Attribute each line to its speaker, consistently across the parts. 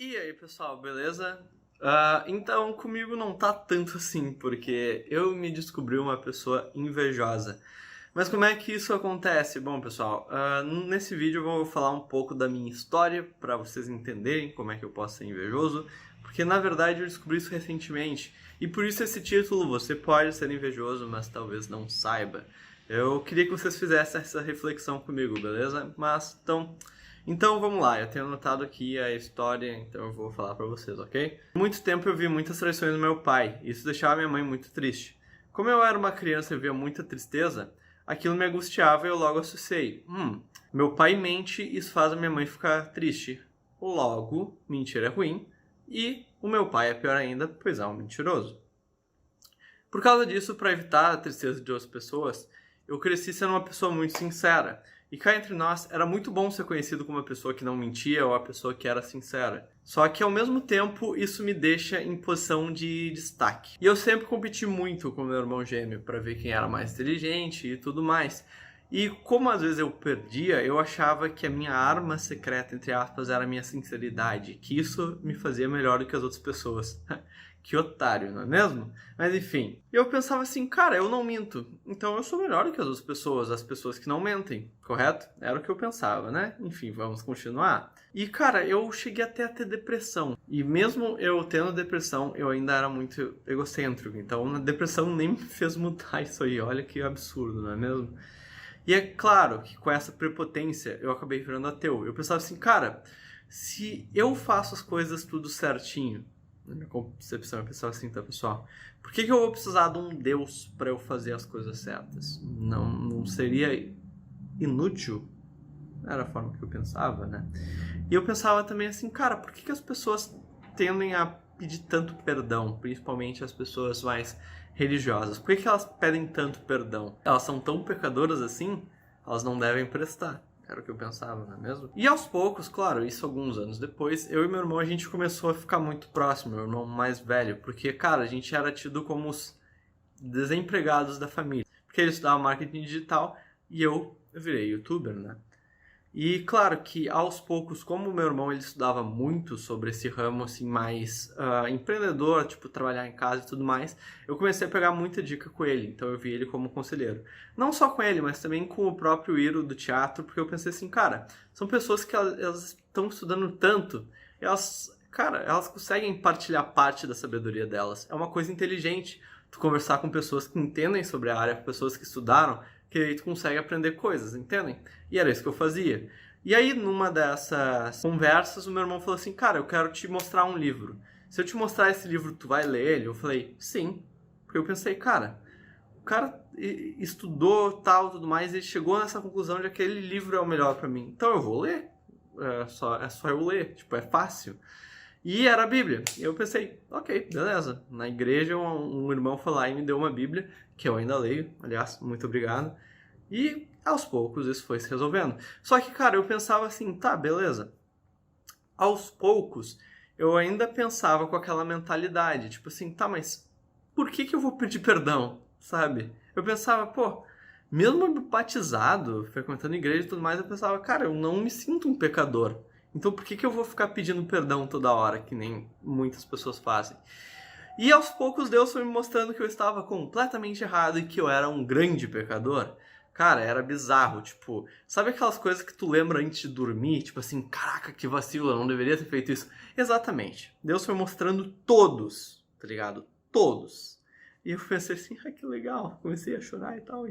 Speaker 1: E aí, pessoal, beleza? Então, comigo não tá tanto assim, porque eu me descobri uma pessoa invejosa. Mas como é que isso acontece? Bom, pessoal, nesse vídeo eu vou falar um pouco da minha história, para vocês entenderem como é que eu posso ser invejoso, porque na verdade eu descobri isso recentemente. E por isso esse título, Você Pode Ser Invejoso, mas talvez não saiba. Eu queria que vocês fizessem essa reflexão comigo, beleza? Então vamos lá, eu tenho anotado aqui a história, então eu vou falar pra vocês, ok? Por muito tempo eu vi muitas traições do meu pai, e isso deixava minha mãe muito triste. Como eu era uma criança e via muita tristeza, aquilo me angustiava e eu logo associei. Meu pai mente e isso faz a minha mãe ficar triste. Logo, mentira é ruim, e o meu pai é pior ainda, pois é um mentiroso. Por causa disso, para evitar a tristeza de outras pessoas, eu cresci sendo uma pessoa muito sincera. E cá entre nós, era muito bom ser conhecido como uma pessoa que não mentia ou a pessoa que era sincera. Só que ao mesmo tempo, isso me deixa em posição de destaque. E eu sempre competi muito com meu irmão gêmeo para ver quem era mais inteligente e tudo mais. E como às vezes eu perdia, eu achava que a minha arma secreta, entre aspas, era a minha sinceridade. Que isso me fazia melhor do que as outras pessoas. Que otário, não é mesmo? Mas enfim, eu pensava assim, cara, eu não minto, então eu sou melhor do que as outras pessoas, as pessoas que não mentem, correto? Era o que eu pensava, né? Enfim, vamos continuar. E cara, eu cheguei até a ter depressão, e mesmo eu tendo depressão, eu ainda era muito egocêntrico, então a depressão nem me fez mudar isso aí, olha que absurdo, não é mesmo? E é claro que com essa prepotência eu acabei virando ateu. Eu pensava assim, cara, se eu faço as coisas tudo certinho, na minha concepção, eu pensava assim, tá, pessoal? Por que eu vou precisar de um Deus para eu fazer as coisas certas? Não seria inútil? Era a forma que eu pensava, né? E eu pensava também assim, cara, por que as pessoas tendem a pedir tanto perdão? Principalmente as pessoas mais religiosas. Por que elas pedem tanto perdão? Elas são tão pecadoras assim? Elas não devem prestar. Era o que eu pensava, não é mesmo? E aos poucos, claro, isso alguns anos depois, eu e meu irmão, a gente começou a ficar muito próximo, meu irmão mais velho, porque, cara, a gente era tido como os desempregados da família. Porque ele estudava marketing digital e eu virei youtuber, né? E claro que aos poucos, como o meu irmão ele estudava muito sobre esse ramo assim mais empreendedor, tipo trabalhar em casa e tudo mais, eu comecei a pegar muita dica com ele, então eu vi ele como conselheiro. Não só com ele, mas também com o próprio Iro do teatro, porque eu pensei assim, cara, são pessoas que elas estão estudando tanto, elas conseguem partilhar parte da sabedoria delas. É uma coisa inteligente tu conversar com pessoas que entendem sobre a área, pessoas que estudaram, que aí tu consegue aprender coisas, entendem? E era isso que eu fazia. E aí, numa dessas conversas, o meu irmão falou assim, cara, eu quero te mostrar um livro. Se eu te mostrar esse livro, tu vai ler ele? Eu falei, sim. Porque eu pensei, cara, o cara estudou tal, tudo mais, e chegou nessa conclusão de que aquele livro é o melhor pra mim. Então eu vou ler. É só eu ler. Tipo, é fácil. E era a Bíblia. E eu pensei, ok, beleza. Na igreja, um irmão foi lá e me deu uma Bíblia, que eu ainda leio, aliás, muito obrigado. E aos poucos isso foi se resolvendo. Só que, cara, eu pensava assim, tá, beleza. Aos poucos, eu ainda pensava com aquela mentalidade, tipo assim, tá, mas por que eu vou pedir perdão, sabe? Eu pensava, pô, mesmo batizado, frequentando igreja e tudo mais, eu pensava, cara, eu não me sinto um pecador. Então por que eu vou ficar pedindo perdão toda hora, que nem muitas pessoas fazem? E aos poucos Deus foi me mostrando que eu estava completamente errado e que eu era um grande pecador. Cara, era bizarro, tipo, sabe aquelas coisas que tu lembra antes de dormir? Tipo assim, caraca, que vacilo, eu não deveria ter feito isso. Exatamente. Deus foi mostrando todos, tá ligado? Todos. E eu pensei assim, que legal. Comecei a chorar e tal,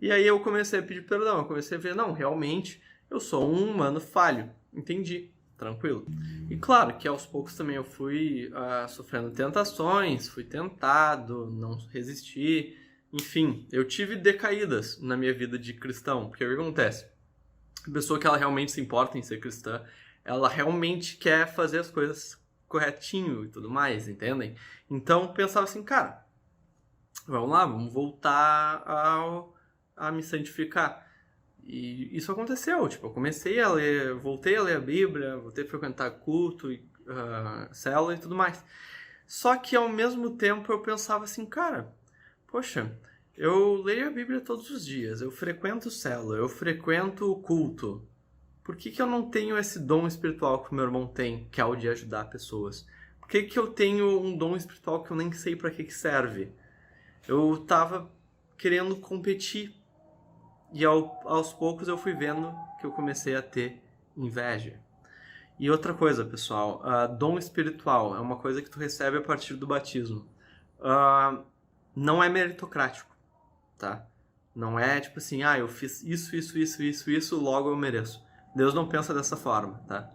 Speaker 1: e aí eu comecei a pedir perdão, eu comecei a ver, não, realmente, eu sou um humano falho. Entendi, tranquilo. E claro que aos poucos também eu fui sofrendo tentações, fui tentado, não resisti. Enfim, eu tive decaídas na minha vida de cristão. Porque o que acontece? A pessoa que ela realmente se importa em ser cristã, ela realmente quer fazer as coisas corretinho e tudo mais, entendem? Então pensava assim, cara, vamos lá, vamos voltar a me santificar. E isso aconteceu, tipo, eu comecei a ler, voltei a ler a Bíblia, voltei a frequentar culto, célula e tudo mais. Só que ao mesmo tempo eu pensava assim, cara, poxa, eu leio a Bíblia todos os dias, eu frequento célula, eu frequento culto. por que que eu não tenho esse dom espiritual que o meu irmão tem, que é o de ajudar pessoas? Por que que eu tenho um dom espiritual que eu nem sei para que serve? Eu tava querendo competir e aos poucos eu fui vendo que eu comecei a ter inveja. E outra coisa, pessoal, dom espiritual é uma coisa que tu recebe a partir do batismo. Não é meritocrático, tá? Não é tipo assim, eu fiz isso, logo eu mereço. Deus não pensa dessa forma, tá?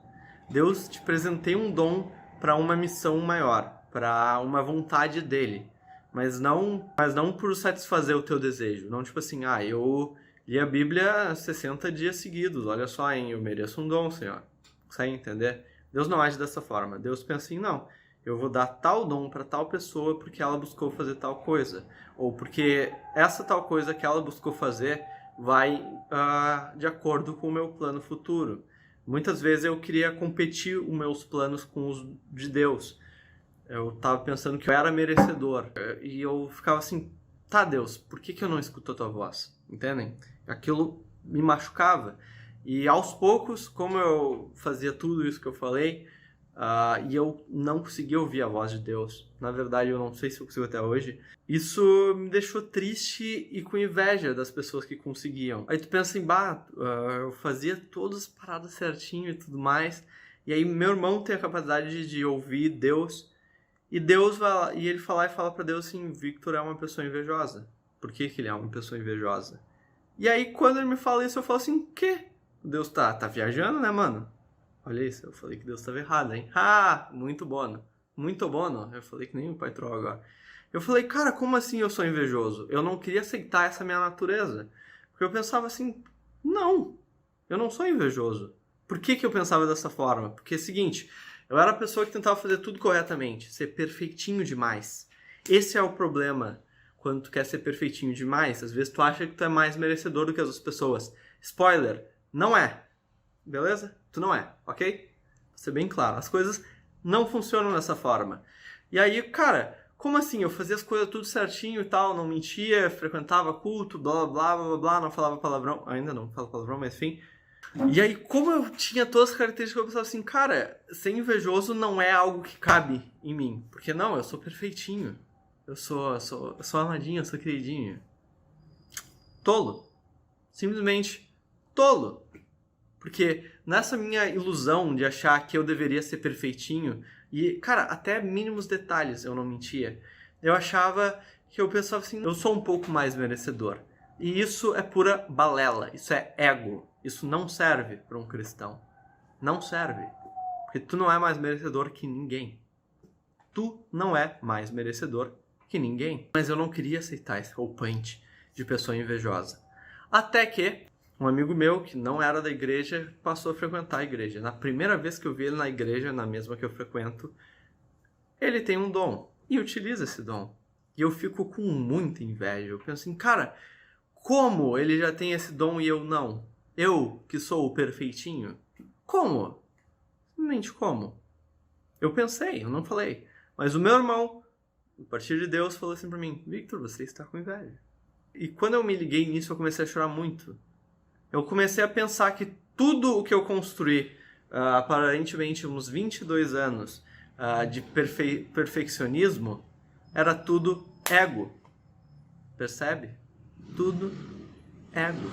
Speaker 1: Deus te presenteia um dom para uma missão maior, para uma vontade dele, mas não por satisfazer o teu desejo. Não tipo assim, eu li a Bíblia 60 dias seguidos, olha só, hein, eu mereço um dom, Senhor. Consegue entender? Deus não age dessa forma. Deus pensa assim, não, eu vou dar tal dom para tal pessoa porque ela buscou fazer tal coisa. Ou porque essa tal coisa que ela buscou fazer vai de acordo com o meu plano futuro. Muitas vezes eu queria competir os meus planos com os de Deus. Eu estava pensando que eu era merecedor. E eu ficava assim, tá, Deus, por que eu não escuto a tua voz? Entendem? Aquilo me machucava. E aos poucos, como eu fazia tudo isso que eu falei, e eu não conseguia ouvir a voz de Deus, na verdade eu não sei se eu consigo até hoje, isso me deixou triste e com inveja das pessoas que conseguiam. Aí tu pensa assim, eu fazia todas as paradas certinho e tudo mais, e aí meu irmão tem a capacidade de ouvir Deus, e Deus vai lá, e ele fala para Deus assim, Victor é uma pessoa invejosa. Por que ele é uma pessoa invejosa? E aí quando ele me fala isso, eu falo assim, quê? Deus tá viajando, né, mano? Olha isso, eu falei que Deus estava errado, hein? Muito bono. Muito bono. Eu falei que nem o pai troll agora. Eu falei, cara, como assim eu sou invejoso? Eu não queria aceitar essa minha natureza. Porque eu pensava assim, não, eu não sou invejoso. Por que eu pensava dessa forma? Porque é o seguinte, eu era a pessoa que tentava fazer tudo corretamente, ser perfeitinho demais. Esse é o problema quando tu quer ser perfeitinho demais. Às vezes tu acha que tu é mais merecedor do que as outras pessoas. Spoiler, não é. Beleza? Tu não é, ok? Vou ser bem claro. As coisas não funcionam dessa forma. E aí, cara, como assim? Eu fazia as coisas tudo certinho e tal, não mentia, frequentava culto, blá, blá, blá, blá, blá, não falava palavrão. Ainda não falo palavrão, mas enfim. E aí, como eu tinha todas as características, eu pensava assim, cara, ser invejoso não é algo que cabe em mim. Porque não, eu sou perfeitinho. Eu sou amadinho, eu sou queridinho. Tolo. Simplesmente tolo. Porque nessa minha ilusão de achar que eu deveria ser perfeitinho, e, cara, até mínimos detalhes eu não mentia, eu achava que eu pensava assim, eu sou um pouco mais merecedor. E isso é pura balela, isso é ego. Isso não serve para um cristão. Não serve. Porque tu não é mais merecedor que ninguém. Tu não é mais merecedor que ninguém. Mas eu não queria aceitar esse roupante de pessoa invejosa. Até que um amigo meu, que não era da igreja, passou a frequentar a igreja. Na primeira vez que eu vi ele na igreja, na mesma que eu frequento, ele tem um dom e utiliza esse dom. E eu fico com muita inveja. Eu penso assim, cara, como ele já tem esse dom e eu não? Eu, que sou o perfeitinho? Como? Simplesmente como? Eu pensei, eu não falei. Mas o meu irmão, a partir de Deus, falou assim pra mim, Victor, você está com inveja. E quando eu me liguei nisso, eu comecei a chorar muito. Eu comecei a pensar que tudo o que eu construí, aparentemente uns 22 anos de perfeccionismo, era tudo ego. Percebe? Tudo ego.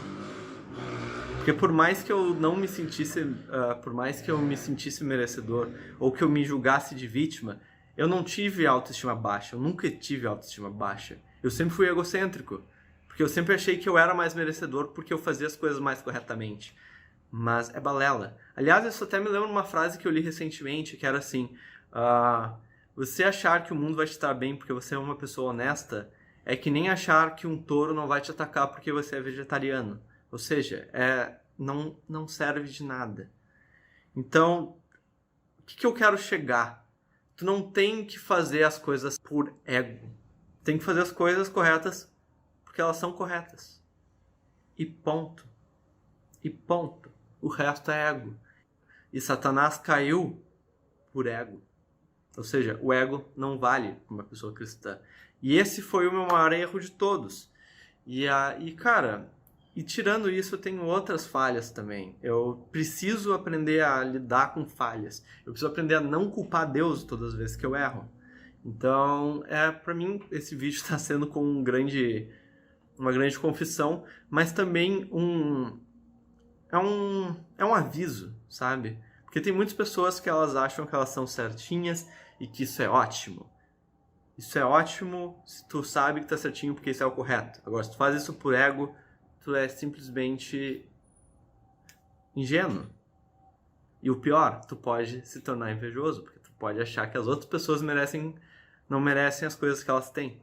Speaker 1: Porque por mais que eu não me sentisse, por mais que eu me sentisse merecedor, ou que eu me julgasse de vítima, eu não tive autoestima baixa, eu nunca tive autoestima baixa. Eu sempre fui egocêntrico. Porque eu sempre achei que eu era mais merecedor porque eu fazia as coisas mais corretamente. Mas é balela. Aliás, isso até me lembra uma frase que eu li recentemente, que era assim, você achar que o mundo vai te estar bem porque você é uma pessoa honesta, é que nem achar que um touro não vai te atacar porque você é vegetariano. Ou seja, não serve de nada. Então, o que eu quero chegar? Tu não tem que fazer as coisas por ego. Tem que fazer as coisas corretas porque elas são corretas. E ponto. E ponto. O resto é ego. E Satanás caiu por ego. Ou seja, o ego não vale para uma pessoa cristã. E esse foi o meu maior erro de todos. E cara, E tirando isso, eu tenho outras falhas também. Eu preciso aprender a lidar com falhas. Eu preciso aprender a não culpar Deus todas as vezes que eu erro. Então, para mim, esse vídeo está sendo com uma grande confissão, mas também é um aviso, sabe? Porque tem muitas pessoas que elas acham que elas são certinhas e que isso é ótimo. Isso é ótimo se tu sabe que tá certinho porque isso é o correto. Agora, se tu faz isso por ego, tu é simplesmente ingênuo. E o pior, tu pode se tornar invejoso, porque tu pode achar que as outras pessoas não merecem as coisas que elas têm.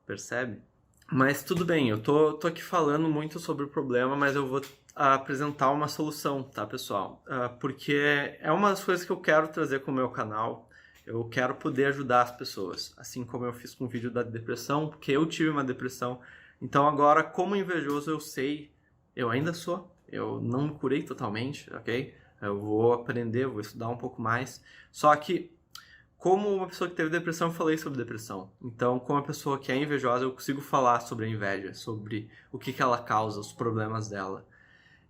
Speaker 1: Percebe? Mas tudo bem, eu tô aqui falando muito sobre o problema, mas eu vou apresentar uma solução, tá, pessoal? Porque é uma das coisas que eu quero trazer com o meu canal. Eu quero poder ajudar as pessoas, assim como eu fiz com o vídeo da depressão, porque eu tive uma depressão. Então agora, como invejoso, eu sei, eu ainda sou, eu não me curei totalmente, ok? Eu vou aprender, vou estudar um pouco mais. Só que, como uma pessoa que teve depressão, eu falei sobre depressão. Então, como uma pessoa que é invejosa, eu consigo falar sobre a inveja, sobre o que ela causa, os problemas dela.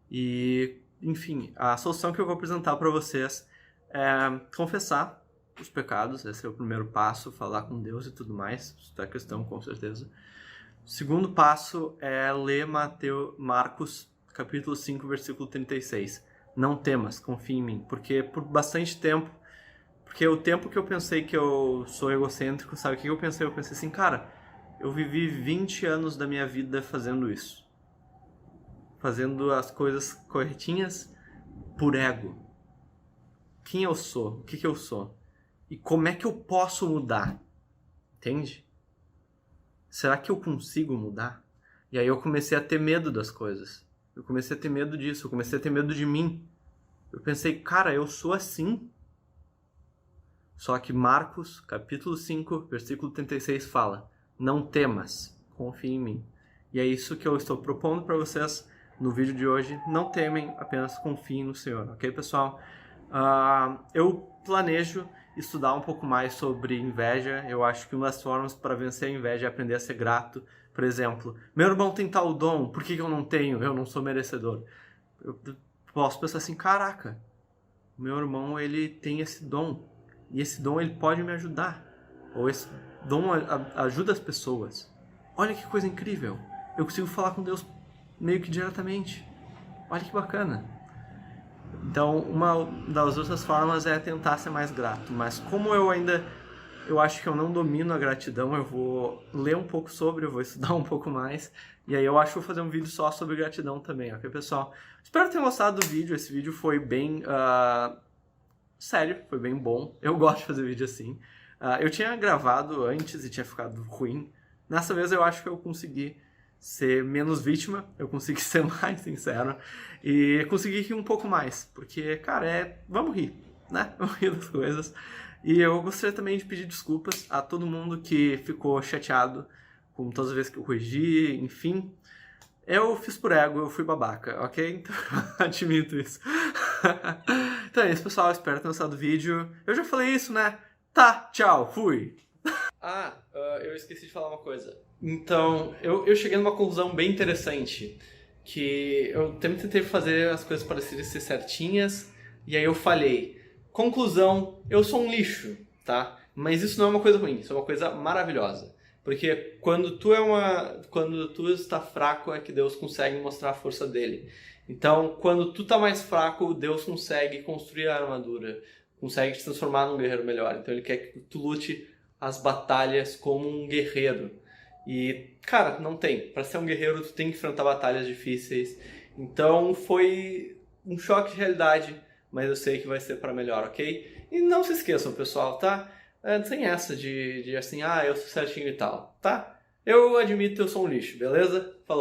Speaker 1: E, enfim, a solução que eu vou apresentar para vocês é confessar os pecados. Esse é o primeiro passo, falar com Deus e tudo mais. Isso é questão, com certeza. O segundo passo é ler Marcos, capítulo 5, versículo 36. Não temas, confia em mim. Porque por bastante tempo, porque o tempo que eu pensei que eu sou egocêntrico, sabe o que eu pensei? Eu pensei assim, cara, eu vivi 20 anos da minha vida fazendo isso. Fazendo as coisas corretinhas por ego. Quem eu sou? O que eu sou? E como é que eu posso mudar? Entende? Será que eu consigo mudar? E aí eu comecei a ter medo das coisas. Eu comecei a ter medo disso. Eu comecei a ter medo de mim. Eu pensei, cara, eu sou assim. Só que Marcos, capítulo 5, versículo 36 fala: não temas, confie em mim. E é isso que eu estou propondo para vocês no vídeo de hoje. Não temem, apenas confiem no Senhor. Ok, pessoal? Eu planejo estudar um pouco mais sobre inveja. Eu acho que uma das formas para vencer a inveja é aprender a ser grato. Por exemplo, meu irmão tem tal dom, por que eu não tenho? Eu não sou merecedor. Eu posso pensar assim, caraca, meu irmão ele tem esse dom, e esse dom ele pode me ajudar. Ou esse dom ajuda as pessoas. Olha que coisa incrível, eu consigo falar com Deus meio que diretamente. Olha que bacana. Então, uma das outras formas é tentar ser mais grato. Mas como eu acho que eu não domino a gratidão, eu vou ler um pouco sobre, eu vou estudar um pouco mais. E aí eu acho que vou fazer um vídeo só sobre gratidão também, ok, pessoal? Espero que tenham gostado do vídeo. Esse vídeo foi bem sério, foi bem bom. Eu gosto de fazer vídeo assim. Eu tinha gravado antes e tinha ficado ruim. Dessa vez eu acho que eu consegui ser menos vítima, eu consegui ser mais sincero e consegui rir um pouco mais, porque, cara, vamos rir, né? Vamos rir das coisas. E eu gostaria também de pedir desculpas a todo mundo que ficou chateado com todas as vezes que eu corrigi, enfim. Eu fiz por ego, eu fui babaca, ok? Então, admito isso. Então é isso, pessoal, espero ter gostado do vídeo. Eu já falei isso, né? Tá, tchau, fui! Eu esqueci de falar uma coisa. Então, eu cheguei numa conclusão bem interessante, que eu tentei fazer as coisas parecerem ser certinhas, e aí eu falhei. Conclusão, eu sou um lixo, tá? Mas isso não é uma coisa ruim, isso é uma coisa maravilhosa. Porque quando tu está fraco é que Deus consegue mostrar a força dele. Então, quando tu tá mais fraco, Deus consegue construir a armadura, consegue te transformar num guerreiro melhor. Então ele quer que tu lute as batalhas como um guerreiro. E, cara, não tem. Para ser um guerreiro, tu tem que enfrentar batalhas difíceis. Então foi um choque de realidade, mas eu sei que vai ser para melhor, ok? E não se esqueçam, pessoal, tá? Sem essa de assim, eu sou certinho e tal, tá? Eu admito que eu sou um lixo, beleza? Falou.